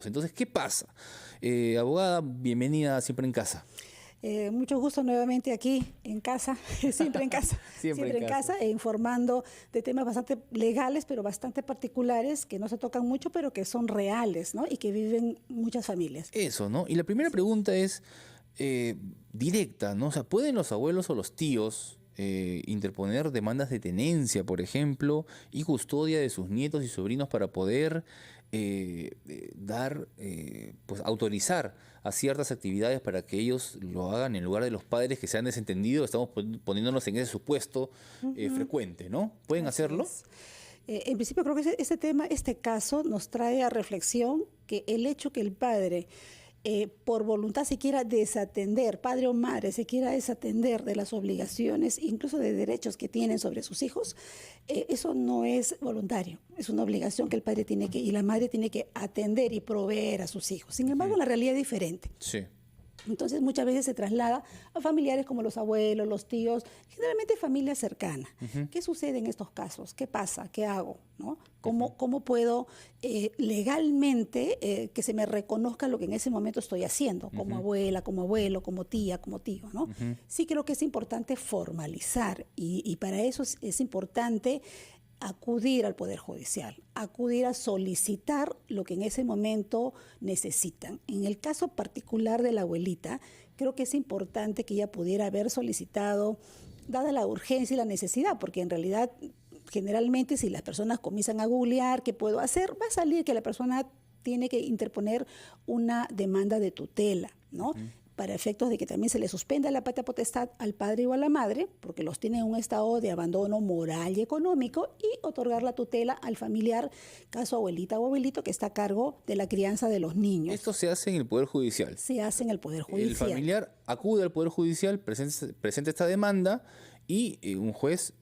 Entonces, ¿qué pasa? Abogada, bienvenida Siempre en Casa. Mucho gusto nuevamente aquí en casa, siempre en casa, Siempre en casa, informando de temas bastante legales, pero bastante particulares, que no se tocan mucho, pero que son reales, ¿no? Y que viven muchas familias. Eso, ¿no? Y la primera pregunta es directa, ¿no? O sea, ¿pueden los abuelos o los tíos interponer demandas de tenencia, por ejemplo, y custodia de sus nietos y sobrinos para poder pues autorizar a ciertas actividades para que ellos lo hagan en lugar de los padres que se han desentendido? Estamos poniéndonos en ese supuesto frecuente, ¿no? ¿Pueden hacerlo? En principio creo que este caso nos trae a reflexión que el hecho que el padre por voluntad se quiera desatender, padre o madre se quiera desatender de las obligaciones, incluso de derechos que tienen sobre sus hijos, eso no es voluntario, es una obligación que el padre tiene y la madre tiene que atender y proveer a sus hijos. Sin embargo, la realidad es diferente. Sí. Entonces muchas veces se traslada a familiares como los abuelos, los tíos, generalmente familia cercana. ¿Qué sucede en estos casos? ¿Qué pasa? ¿Qué hago? ¿No? ¿Cómo puedo legalmente que se me reconozca lo que en ese momento estoy haciendo? Como abuela, como abuelo, como tía, como tío, ¿no? Sí creo que es importante formalizar y para eso es importante acudir al Poder Judicial, acudir a solicitar lo que en ese momento necesitan. En el caso particular de la abuelita, creo que es importante que ella pudiera haber solicitado, dada la urgencia y la necesidad, porque en realidad, generalmente, si las personas comienzan a googlear qué puedo hacer, va a salir que la persona tiene que interponer una demanda de tutela, ¿no? Para efectos de que también se le suspenda la patria potestad al padre o a la madre, porque los tiene en un estado de abandono moral y económico, y otorgar la tutela al familiar, caso abuelita o abuelito, que está a cargo de la crianza de los niños. Esto se hace en el Poder Judicial. Se hace en el Poder Judicial. El familiar acude al Poder Judicial, presenta esta demanda y un jueza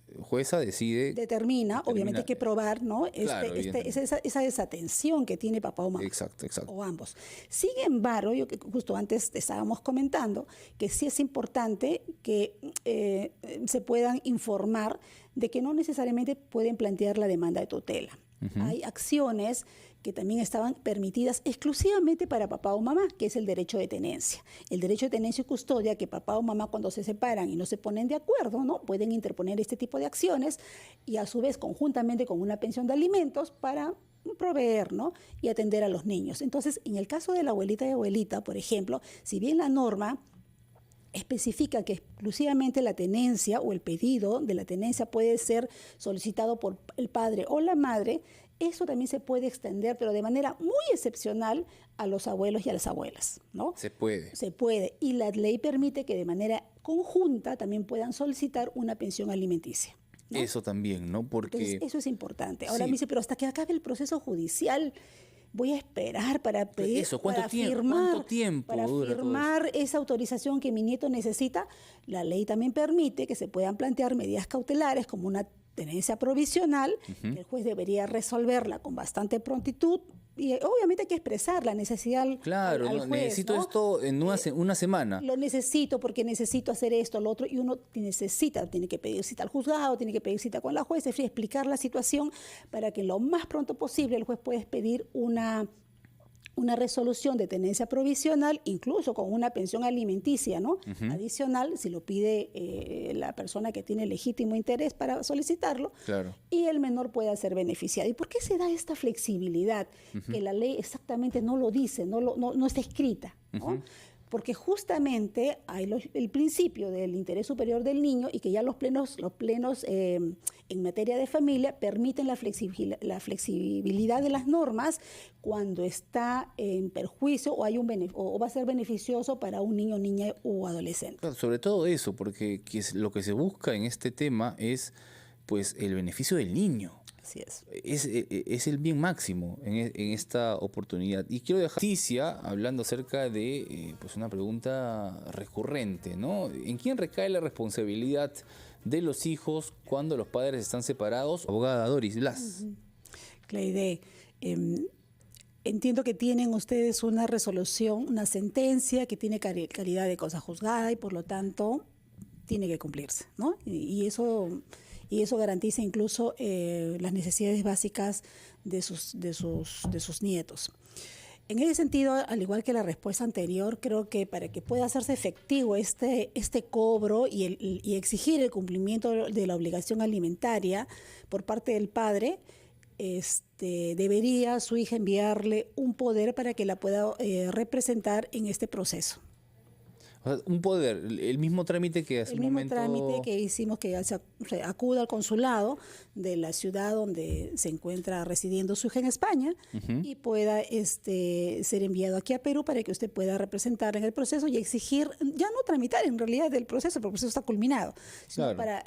decide... Determina, obviamente hay que probar, ¿no? Claro, esa desatención que tiene papá o mamá. Exacto. O ambos. Sin embargo, yo que justo antes estábamos comentando que sí es importante que se puedan informar de que no necesariamente pueden plantear la demanda de tutela. Hay acciones que también estaban permitidas exclusivamente para papá o mamá, que es el derecho de tenencia. El derecho de tenencia y custodia, que papá o mamá cuando se separan y no se ponen de acuerdo, ¿no? Pueden interponer este tipo de acciones y a su vez conjuntamente con una pensión de alimentos para proveer, ¿no? Y atender a los niños. Entonces, en el caso de la abuelita y abuelita, por ejemplo, si bien la norma especifica que exclusivamente la tenencia o el pedido de la tenencia puede ser solicitado por el padre o la madre, eso también se puede extender, pero de manera muy excepcional, a los abuelos y a las abuelas, ¿no? Se puede. Se puede. Y la ley permite que de manera conjunta también puedan solicitar una pensión alimenticia, ¿no? Eso también, ¿no? Porque... Entonces, eso es importante. Ahora sí. me dice, pero hasta que acabe el proceso judicial... Voy a esperar para pedir, eso, ¿cuánto tiempo para dura firmar esa autorización que mi nieto necesita. La ley también permite que se puedan plantear medidas cautelares como una tenencia provisional, que el juez debería resolverla con bastante prontitud. Y obviamente hay que expresar la necesidad claro, al juez, necesito, ¿no? Esto en una semana. Lo necesito porque necesito hacer esto, lo otro, y uno tiene que pedir cita al juzgado, tiene que pedir cita con la jueza, explicar la situación para que lo más pronto posible el juez pueda pedir una resolución de tenencia provisional, incluso con una pensión alimenticia, ¿no? Adicional, si lo pide la persona que tiene legítimo interés para solicitarlo, claro. Y el menor pueda ser beneficiado. ¿Y por qué se da esta flexibilidad? Que la ley exactamente no lo dice, no está escrita, ¿no? Porque justamente hay el principio del interés superior del niño y que ya los plenos en materia de familia permiten la flexibilidad de las normas cuando está en perjuicio o va a ser beneficioso para un niño, niña o adolescente. Claro, sobre todo eso, porque lo que se busca en este tema es pues el beneficio del niño. Así es. Es el bien máximo en esta oportunidad. Y quiero dejar noticia hablando acerca de pues una pregunta recurrente, ¿no? ¿En quién recae la responsabilidad de los hijos cuando los padres están separados? Abogada Doris Blas. Cleide, entiendo que tienen ustedes una resolución, una sentencia que tiene calidad de cosa juzgada y por lo tanto tiene que cumplirse, ¿no? Y eso garantiza incluso las necesidades básicas de sus nietos. En ese sentido, al igual que la respuesta anterior, creo que para que pueda hacerse efectivo este cobro y exigir el cumplimiento de la obligación alimentaria por parte del padre, debería su hija enviarle un poder para que la pueda representar en este proceso. O sea, un poder, el mismo trámite que hace un momento... El mismo trámite que hicimos, que se acuda al consulado de la ciudad donde se encuentra residiendo su hija en España y pueda ser enviado aquí a Perú para que usted pueda representar en el proceso y exigir, ya no tramitar en realidad el proceso, porque el proceso está culminado, sino para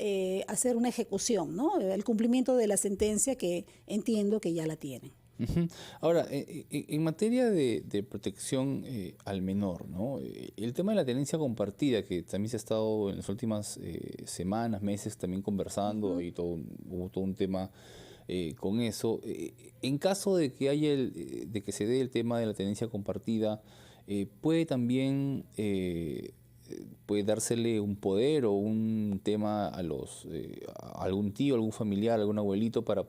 hacer una ejecución, ¿no? El cumplimiento de la sentencia que entiendo que ya la tienen. Ahora, en materia de protección al menor, ¿no? El tema de la tenencia compartida, que también se ha estado en las últimas semanas, meses también conversando, y hubo todo un tema con eso. En caso de que de que se dé el tema de la tenencia compartida, puede también puede dársele un poder o un tema a algún tío, algún familiar, algún abuelito para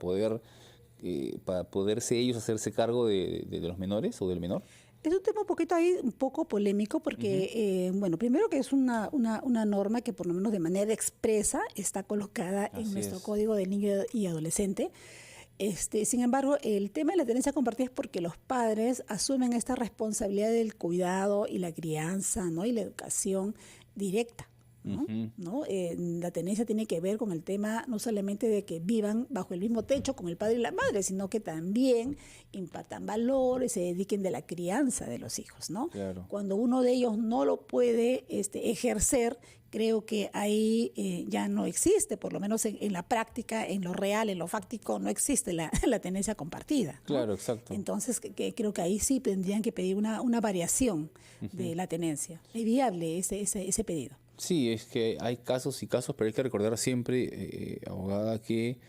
poderse ellos hacerse cargo de los menores o del menor. Es un tema un poco polémico porque, bueno, primero que es una norma que por lo menos de manera expresa está colocada en nuestro Código del Niño y Adolescente. Sin embargo, el tema de la tenencia compartida es porque los padres asumen esta responsabilidad del cuidado y la crianza, ¿no? Y la educación directa. ¿No? La tenencia tiene que ver con el tema no solamente de que vivan bajo el mismo techo con el padre y la madre, sino que también impartan valores, se dediquen de la crianza de los hijos, ¿no? Claro. Cuando uno de ellos no lo puede ejercer, creo que ahí ya no existe, por lo menos en la práctica, en lo real, en lo fáctico, no existe la tenencia compartida, ¿no? Claro, exacto. Entonces, creo que ahí sí tendrían que pedir una variación de la tenencia. Es viable ese pedido. Sí, es que hay casos y casos, pero hay que recordar siempre, abogada, que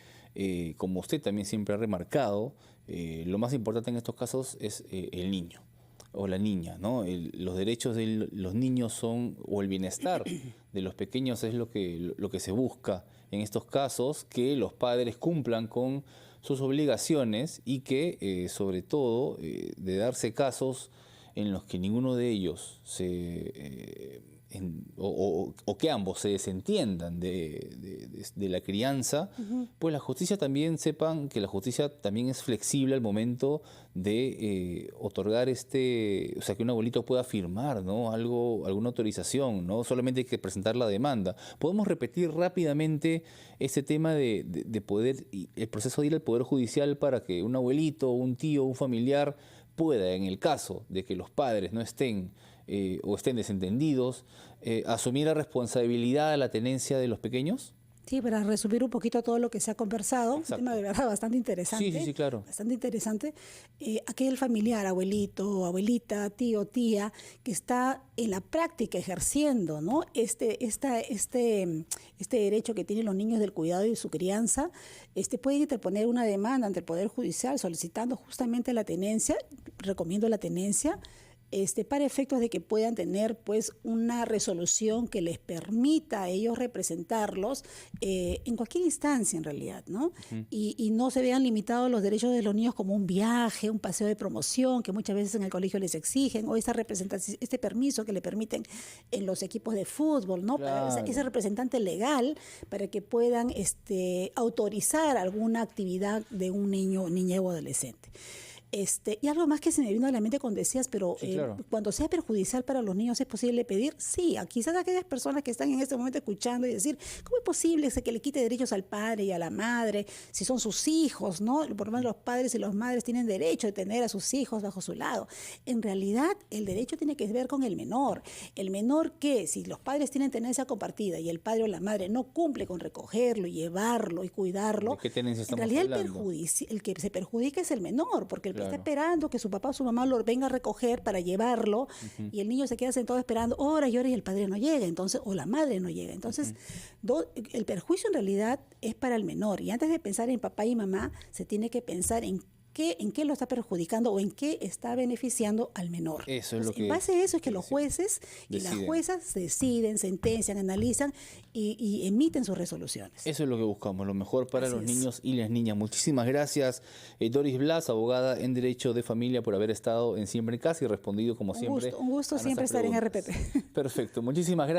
como usted también siempre ha remarcado, lo más importante en estos casos es el niño o la niña, ¿no? Los derechos de los niños son, o el bienestar de los pequeños es lo que se busca en estos casos, que los padres cumplan con sus obligaciones y que, sobre todo, de darse casos en los que ninguno de ellos o que ambos se desentiendan de la crianza, pues la justicia también sepan que la justicia también es flexible al momento de otorgar o sea, que un abuelito pueda firmar, ¿no? Alguna autorización, ¿no? Solamente hay que presentar la demanda. Podemos repetir rápidamente este tema de poder, el proceso de ir al Poder Judicial para que un abuelito, un tío, un familiar pueda, en el caso de que los padres no estén o estén desentendidos, asumir la responsabilidad de la tenencia de los pequeños? Sí, para resumir un poquito todo lo que se ha conversado, un tema de verdad bastante interesante. Sí, claro. Bastante interesante. Aquel familiar, abuelito, abuelita, tío, tía, que está en la práctica ejerciendo, ¿no? este derecho que tienen los niños del cuidado y de su crianza, pueden interponer una demanda ante el Poder Judicial solicitando justamente la tenencia, recomiendo la tenencia, para efectos de que puedan tener pues una resolución que les permita a ellos representarlos en cualquier instancia en realidad, ¿no? Y no se vean limitados los derechos de los niños como un viaje, un paseo de promoción que muchas veces en el colegio les exigen, o esa representación, este permiso que le permiten en los equipos de fútbol, ¿no? Claro. Para ese representante legal para que puedan autorizar alguna actividad de un niño, niña o adolescente. Y algo más que se me vino a la mente cuando decías, pero sí, claro. Cuando sea perjudicial para los niños, ¿es posible pedir? Sí, quizás aquellas personas que están en este momento escuchando y decir, ¿cómo es posible que le quite derechos al padre y a la madre si son sus hijos, ¿no? Por lo menos los padres y las madres tienen derecho de tener a sus hijos bajo su lado. En realidad, el derecho tiene que ver con el menor. El menor que, si los padres tienen tenencia compartida y el padre o la madre no cumple con recogerlo, llevarlo y cuidarlo, ¿de qué tenencia estamos en realidad hablando? el que se perjudica es el menor, porque el Claro. está esperando que su papá o su mamá lo venga a recoger para llevarlo, y el niño se queda sentado esperando horas y horas y el padre no llega, entonces, o la madre no llega. Entonces, el perjuicio en realidad es para el menor, y antes de pensar en papá y mamá, se tiene que pensar en en qué lo está perjudicando o en qué está beneficiando al menor. Eso es lo que... En base a eso es que los sí, jueces y las juezas deciden, sentencian, analizan y emiten sus resoluciones. Eso es lo que buscamos, lo mejor para Así los es. niños y las niñas. Muchísimas gracias, Doris Blas, abogada en Derecho de Familia, por haber estado en Siempre en Casa y respondido como siempre. Un gusto a siempre nuestras estar en preguntas. RPP. Perfecto, muchísimas gracias.